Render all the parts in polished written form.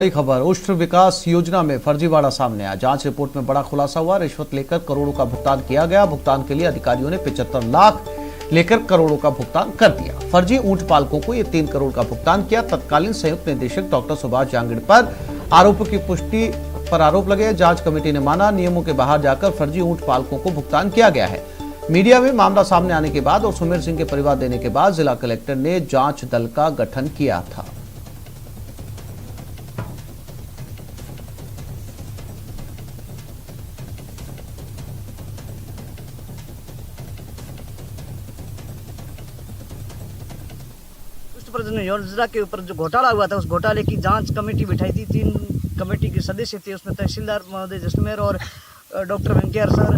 बड़ी खबर, उष्ट विकास योजना में फर्जीवाड़ा सामने आया। जांच रिपोर्ट में बड़ा खुलासा हुआ। रिश्वत लेकर करोड़ों का भुगतान किया गया। भुगतान के लिए अधिकारियों ने 75 लाख लेकर करोड़ों का भुगतान कर दिया। फर्जी ऊंट पालकों को ये 3 करोड़ का भुगतान किया। तत्कालीन संयुक्त निदेशक डॉक्टर सुभाष जांगिड़ पर आरोपों की पुष्टि पर आरोप लगे। जांच कमेटी ने माना नियमों के बाहर जाकर फर्जी ऊंट पालकों को भुगतान किया गया है। मीडिया में मामला सामने आने के बाद और सुमेर सिंह के परिवार देने के बाद जिला कलेक्टर ने जांच दल का गठन किया था। योजना के ऊपर जो घोटाला हुआ था, उस घोटाले की जांच कमेटी बिठाई थी। 3 कमेटी के सदस्य थे, उसमें तहसीलदार महोदय जसमेर और डॉक्टर वेंकैया सर।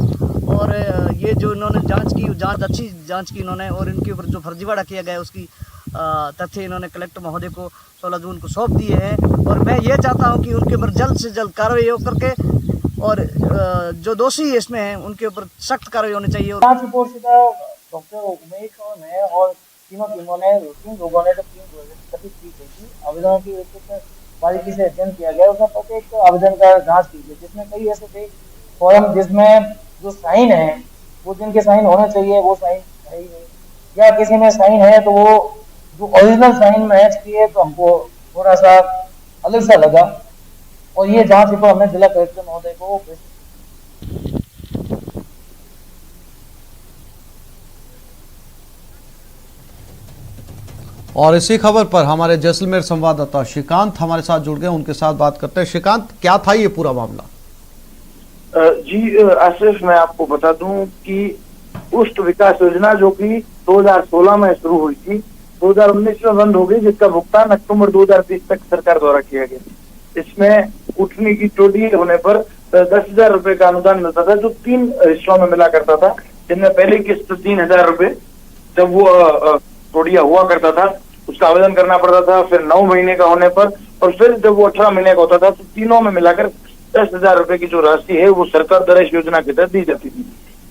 और ये जो इन्होंने जांच की, जांच अच्छी जांच की इन्होंने, और इनके ऊपर जो फर्जीवाड़ा किया गया उसकी तथ्य इन्होंने कलेक्टर महोदय को 16 जून को सौंप दिए हैं। और मैं ये चाहता हूँ कि उनके ऊपर जल्द से जल्द कार्रवाई हो करके और जो दोषी इसमें हैं उनके ऊपर सख्त कार्रवाई होनी चाहिए। डॉक्टर उमेश और तीनों टीमों ने 3 लोगों ने 3 गठित की गई थी। आवेदनों की बारीकी से अध्ययन किया गया। उसमें प्रत्येक आवेदन का जांच की गई, जिसमें कई ऐसे थे फॉर्म जिसमें जो साइन है वो जिनके साइन होने चाहिए वो साइन है ही नहीं, या किसी में साइन है तो वो जो ओरिजिनल साइन मैच किए तो हमको थोड़ा सा अलग सा लगा। और ये जांच रिपोर्ट हमने जिला कलेक्टर महोदय को और इसी खबर पर हमारे जैसलमेर संवाददाता श्रीकांत हमारे साथ जुड़ गए, उनके साथ बात करते हैं। श्रीकांत, क्या था ये पूरा मामला? जी आसिफ, मैं आपको बता दूं कि उष्ट विकास योजना जो कि 2016 में शुरू हुई थी, 2019 में बंद हो गई, जिसका भुगतान अक्टूबर 2020 तक सरकार द्वारा किया गया। इसमें उठनी की टोडी होने पर 10,000 रुपए का अनुदान मिलता था, जो 3 हिस्सों में मिला करता था। जिनमें पहली किस्त 3,000 रुपए जब वो टोडिया हुआ करता था उसका आवेदन करना पड़ता था, फिर 9 महीने का होने पर, और फिर जब वो 18 महीने का होता था तो तीनों में मिलाकर 10,000 रुपए की जो राशि है वो सरकार द्वारा इस योजना के तहत दी जाती थी।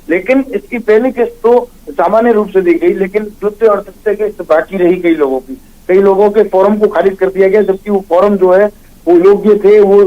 लेकिन इसकी पहली किस्त तो सामान्य रूप से दी गई, लेकिन द्वितीय और तृतीय किस्त बाकी रही कई लोगों की। कई लोगों के फॉर्म को खारिज कर दिया गया, जबकि वो फॉर्म जो है वो योग्य थे, वो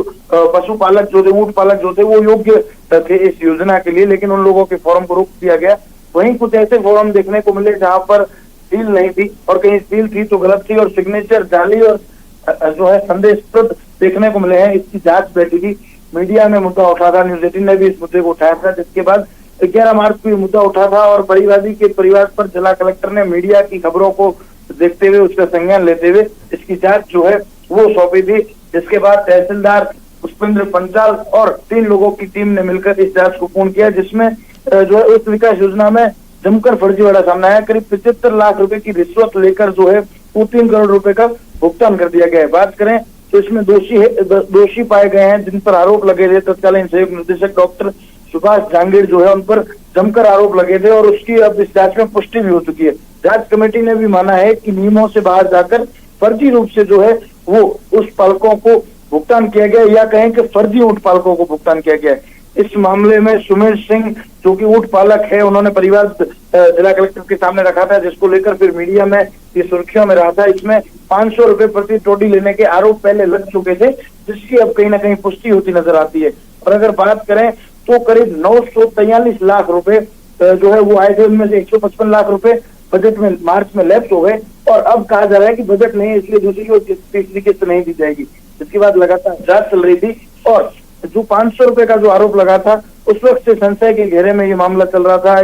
पशुपालक जो थे, ऊंट पालक जो थे वो योग्य थे इस योजना के लिए, लेकिन उन लोगों के फॉर्म को रोक दिया गया। वहीं कुछ ऐसे फॉर्म देखने को मिले जहां पर सील नहीं थी, और कहीं सील थी तो गलत थी, और सिग्नेचर जाली और जो है संदेशप्रद देखने को मिले हैं। इसकी जांच बैठी थी, मीडिया में मुद्दा उठा था, न्यूज 18 ने भी इस मुद्दे को उठाया था, जिसके बाद 11 मार्च को मुद्दा उठा था और परिवादी के परिवार पर जिला कलेक्टर ने मीडिया की खबरों को देखते हुए, उसका संज्ञान लेते हुए इसकी जांच जो है वो सौंपी थी। जिसके बाद तहसीलदार पुष्पेंद्र पंचाल और 3 लोगों की टीम ने मिलकर इस जांच को पूर्ण किया, जिसमें जो है उस विकास योजना में जमकर फर्जीवाड़ा सामने आया। करीब 75 लाख रुपए की रिश्वत लेकर जो है वो 3 करोड़ रुपए का भुगतान कर दिया गया है। बात करें तो इसमें दोषी पाए गए हैं जिन पर आरोप लगे थे। तत्कालीन संयुक्त निदेशक डॉक्टर सुभाष जांगिड़ जो है उन पर जमकर आरोप लगे थे, और उसकी अब इस जांच में पुष्टि भी हो चुकी है। जांच कमेटी ने भी माना है कि नियमों से बाहर जाकर फर्जी रूप से जो है वो उस पालकों को भुगतान किया गया, या कहें कि फर्जी ऊंट पालकों को भुगतान किया गया है। इस मामले में सुमेर सिंह जो कि ऊंट पालक है, उन्होंने परिवार जिला कलेक्टर के सामने रखा था, जिसको लेकर फिर मीडिया में ये सुर्खियों में रहा था। इसमें 500 रुपए प्रति टोडी लेने के आरोप पहले लग चुके थे, जिसकी अब कहीं ना कहीं पुष्टि होती नजर आती है। और अगर बात करें तो करीब 943 लाख रुपए जो है वो आए थे, उनमें से 155 लाख रुपए बजट में मार्च में लैप्स हो गए, और अब कहा जा रहा है कि बजट नहीं है इसलिए दूसरी और तीसरी किस्त नहीं दी जाएगी। जिसके बाद लगातार जांच चल रही थी, और जो 500 रुपए का जो आरोप लगा था उस वक्त से संशय के घेरे में ये मामला चल रहा था।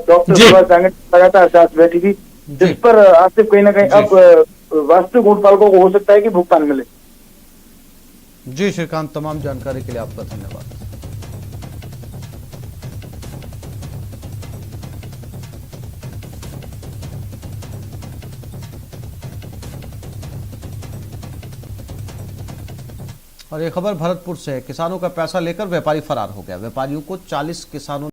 डॉक्टर सुभाष जांगिड़ लगातार जांच बैठी थी, जिस पर आसिफ कहीं ना कहीं अब वास्तविक ऊंट पालकों को हो सकता है कि भुगतान मिले। जी श्रीकांत, तमाम जानकारी के लिए आपका धन्यवाद। और ये खबर भरतपुर से है। किसानों का पैसा लेकर व्यापारी फरार हो गया। व्यापारियों को 40 किसानों